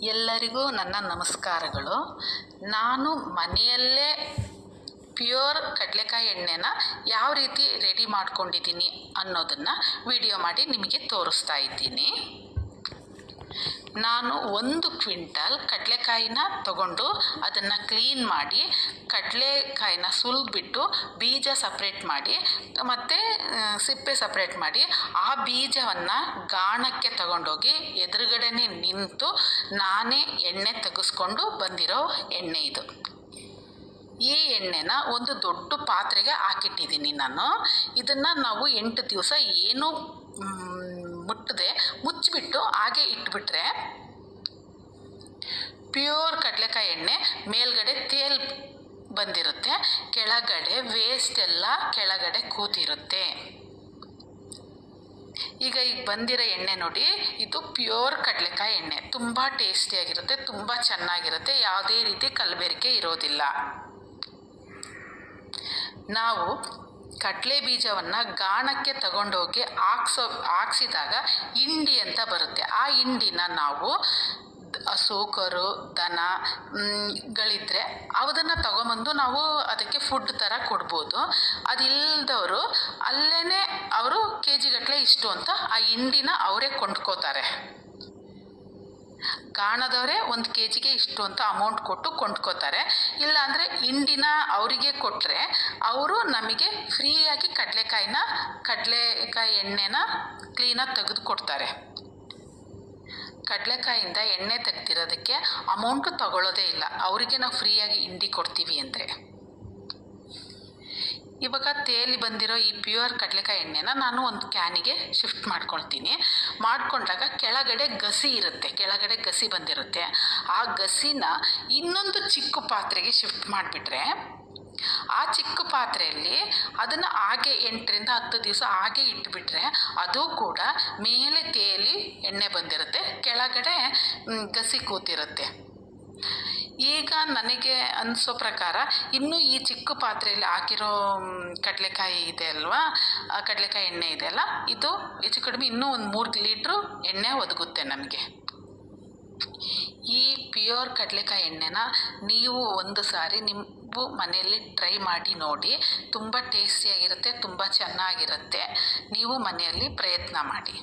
ಎಲ್ಲರಿಗೂ ನನ್ನ ನಮಸ್ಕಾರಗಳು. ನಾನು ಮನೆಯಲ್ಲೇ ಪ್ಯೂರ್ ಕಡಲೆಕಾಯಿ ಎಣ್ಣೆನ ಯಾವ ರೀತಿ ರೆಡಿ ಮಾಡ್ಕೊಂಡಿದ್ದೀನಿ ಅನ್ನೋದನ್ನು ವಿಡಿಯೋ ಮಾಡಿ ನಿಮಗೆ ತೋರಿಸ್ತಾ ಇದ್ದೀನಿ. ನಾನು 1 ಕ್ವಿಂಟಲ್ ಕಡಲೆಕಾಯಿನ ತಗೊಂಡು ಅದನ್ನು ಕ್ಲೀನ್ ಮಾಡಿ ಕಡಲೆಕಾಯಿನ ಸುಲಿದ್ಬಿಟ್ಟು ಬೀಜ ಸಪ್ರೇಟ್ ಮಾಡಿ ಮತ್ತು ಸಿಪ್ಪೆ ಸಪ್ರೇಟ್ ಮಾಡಿ ಆ ಬೀಜವನ್ನು ಗಾಣಕ್ಕೆ ತಗೊಂಡೋಗಿ ಎದುರುಗಡೆನೇ ನಿಂತು ನಾನೇ ಎಣ್ಣೆ ತೆಗೆಸ್ಕೊಂಡು ಬಂದಿರೋ ಎಣ್ಣೆ ಇದು. ಈ ಎಣ್ಣೆನ ಒಂದು ದೊಡ್ಡ ಪಾತ್ರೆಗೆ ಹಾಕಿಟ್ಟಿದ್ದೀನಿ ನಾನು. ಇದನ್ನು ನಾವು 8 ದಿವಸ ಏನು ಮುಟ್ಟದೆ ಮುಚ್ಚಿಬಿಟ್ಟು ಹಾಗೆ ಇಟ್ಬಿಟ್ರೆ ಪ್ಯೂರ್ ಕಡಲೆಕಾಯಿ ಎಣ್ಣೆ ಮೇಲ್ಗಡೆ ತೇಲ್ ಬಂದಿರುತ್ತೆ, ಕೆಳಗಡೆ ವೇಸ್ಟ್ ಎಲ್ಲ ಕೆಳಗಡೆ ಕೂತಿರುತ್ತೆ. ಈಗ ಬಂದಿರೋ ಎಣ್ಣೆ ನೋಡಿ, ಇದು ಪ್ಯೂರ್ ಕಡಲೆಕಾಯಿ ಎಣ್ಣೆ. ತುಂಬ ಟೇಸ್ಟಿಯಾಗಿರುತ್ತೆ, ತುಂಬ ಚೆನ್ನಾಗಿರುತ್ತೆ, ಯಾವುದೇ ರೀತಿ ಕಲಬೆರಕೆ ಇರೋದಿಲ್ಲ. ನಾವು ಕಡಲೆ ಬೀಜವನ್ನು ಗಾಣಕ್ಕೆ ತಗೊಂಡೋಗಿ ಹಾಕ್ಸಿದಾಗ ಹಿಂಡಿ ಅಂತ ಬರುತ್ತೆ. ಆ ಹಿಂಡಿನ ನಾವು ಹಸು ಕರು ದನಗಳಿದ್ರೆ ಅದನ್ನು ತಗೊಂಬಂದು ನಾವು ಅದಕ್ಕೆ ಫುಡ್ ಥರ ಕೊಡ್ಬೋದು. ಅದಿಲ್ಲದವರು ಅಲ್ಲೇ ಅವರು KG ಗಟ್ಟಲೆ ಇಷ್ಟು ಅಂತ ಆ ಹಿಂಡಿನ ಅವರೇ ಕೊಂಡ್ಕೋತಾರೆ. ಗಾಣದವರೇ 1 KGಗೆ ಇಷ್ಟು ಅಂತ ಅಮೌಂಟ್ ಕೊಟ್ಟು ಕೊಂಡ್ಕೋತಾರೆ. ಇಲ್ಲಾಂದರೆ ಹಿಂಡಿನ ಅವರಿಗೆ ಕೊಟ್ಟರೆ ಅವರು ನಮಗೆ ಫ್ರೀಯಾಗಿ ಕಡಲೆಕಾಯಿ ಎಣ್ಣೆನ ಕ್ಲೀನಾಗಿ ತೆಗೆದು ಕೊಡ್ತಾರೆ. ಕಡಲೆಕಾಯಿಂದ ಎಣ್ಣೆ ತೆಗ್ದಿರೋದಕ್ಕೆ ಅಮೌಂಟು ತಗೊಳ್ಳೋದೇ ಇಲ್ಲ, ಅವರಿಗೆ ನಾವು ಫ್ರೀಯಾಗಿ ಹಿಂಡಿ ಕೊಡ್ತೀವಿ ಅಂದರೆ. ಇವಾಗ ತೇಲಿ ಬಂದಿರೋ ಈ ಪ್ಯೂರ್ ಕಡಲೆಕಾಯಿ ಎಣ್ಣೆನ ನಾನು ಒಂದು ಕ್ಯಾನಿಗೆ ಶಿಫ್ಟ್ ಮಾಡ್ಕೊಳ್ತೀನಿ. ಮಾಡಿಕೊಂಡಾಗ ಕೆಳಗಡೆ ಗಸಿ ಇರುತ್ತೆ, ಕೆಳಗಡೆ ಗಸಿ ಬಂದಿರುತ್ತೆ. ಆ ಗಸಿನ ಇನ್ನೊಂದು ಚಿಕ್ಕ ಪಾತ್ರೆಗೆ ಶಿಫ್ಟ್ ಮಾಡಿಬಿಟ್ರೆ ಆ ಚಿಕ್ಕ ಪಾತ್ರೆಯಲ್ಲಿ ಅದನ್ನು ಹಾಗೆ 8 ರಿಂದ 10 ದಿವಸ ಹಾಗೆ ಇಟ್ಬಿಟ್ರೆ ಅದು ಕೂಡ ಮೇಲೆ ತೇಲಿ ಎಣ್ಣೆ ಬಂದಿರುತ್ತೆ, ಕೆಳಗಡೆ ಗಸಿ ಕೂತಿರುತ್ತೆ. ಈಗ ನನಗೆ ಅನಿಸೋ ಪ್ರಕಾರ ಇನ್ನೂ ಈ ಚಿಕ್ಕ ಪಾತ್ರೆಯಲ್ಲಿ ಹಾಕಿರೋ ಕಡಲೆಕಾಯಿ ಇದೆ ಅಲ್ವಾ, ಕಡಲೆಕಾಯಿ ಎಣ್ಣೆ ಇದೆಯಲ್ಲ, ಇದು ಹೆಚ್ಚು ಕಡಿಮೆ ಇನ್ನೂ ಒಂದು 3 ಲೀಟ್ರು ಎಣ್ಣೆ ಒದಗುತ್ತೆ ನಮಗೆ. ಈ ಪ್ಯೂರ್ ಕಡಲೆಕಾಯಿ ಎಣ್ಣೆನ ನೀವು ಒಂದು ಸಾರಿ ನೀವು ಮನೆಯಲ್ಲಿ ಟ್ರೈ ಮಾಡಿ ನೋಡಿ. ತುಂಬ ಟೇಸ್ಟಿಯಾಗಿರುತ್ತೆ, ತುಂಬ ಚೆನ್ನಾಗಿರುತ್ತೆ. ನೀವು ಮನೆಯಲ್ಲಿ ಪ್ರಯತ್ನ ಮಾಡಿ.